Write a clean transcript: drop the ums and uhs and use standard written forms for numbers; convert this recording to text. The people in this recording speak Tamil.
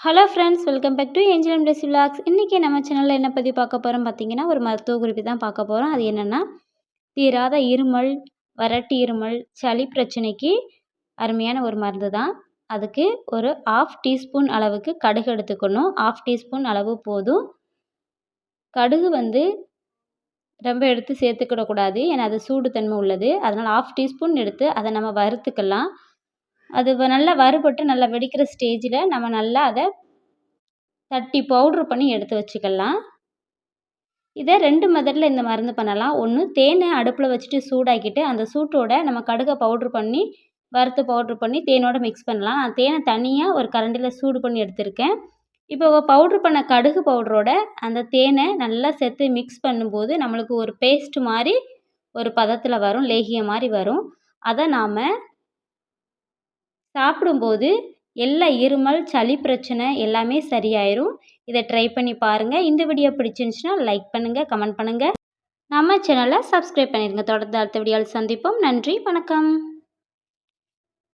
Hello friends, welcome back to Angel and Blessy vlogs. இன்றைக்கி நம்ம சேனலில் என்ன பற்றி பார்க்க போகிறோம் பார்த்தீங்கன்னா, ஒரு மருத்துவ குறிப்பு தான் பார்க்க போகிறோம். அது என்னென்னா, தீராத இருமல், வறட்டு இருமல், சளி பிரச்சனைக்கு அருமையான ஒரு மருந்து தான். அதுக்கு ஒரு 1/2 டீஸ்பூன் அளவுக்கு கடுகு எடுத்துக்கணும். 1/2 டீஸ்பூன் அளவு போதும். கடுகு ரொம்ப எடுத்து சேர்த்துக்கிடக்கூடாது, ஏன்னா அது சூடு தன்மை உள்ளது. அதனால் 1/2 டீஸ்பூன் எடுத்து அதை நம்ம வறுத்துக்கலாம். அது நல்லா வறுபட்டு நல்லா வெடிக்கிற ஸ்டேஜில் நம்ம நல்லா அதை தட்டி பவுட்ரு பண்ணி எடுத்து வச்சுக்கலாம். இதை 2 மெத்தடில் இந்த மருந்து பண்ணலாம். ஒன்று, தேனை அடுப்பில் வச்சுட்டு சூடாக்கிட்டு அந்த சூட்டோட நம்ம கடுகை பவுட்ரு பண்ணி வறுத்து பவுட்ரு பண்ணி தேனோட மிக்ஸ் பண்ணலாம். நான் தேனை தனியாக ஒரு கரண்டியில் சூடு பண்ணி எடுத்திருக்கேன். இப்போ பவுட்ரு பண்ண கடுகு பவுடரோட அந்த தேனை நல்லா சேர்த்து மிக்ஸ் பண்ணும்போது நம்மளுக்கு ஒரு பேஸ்ட் மாதிரி ஒரு பதத்தில் வரும், லேகியம் மாதிரி வரும். அதை நாம் சாப்பிடும்போது எல்லா இருமல், சளி பிரச்சனை எல்லாமே சரியாயிரும். இதை ட்ரை பண்ணி பாருங்கள். இந்த வீடியோ பிடிச்சிருந்துச்சுன்னா லைக் பண்ணுங்கள், கமெண்ட் பண்ணுங்கள். நம்ம சேனலை சப்ஸ்கிரைப் பண்ணிடுங்க. தொடர்ந்து அடுத்த வீடியோவில் சந்திப்போம். நன்றி, வணக்கம்.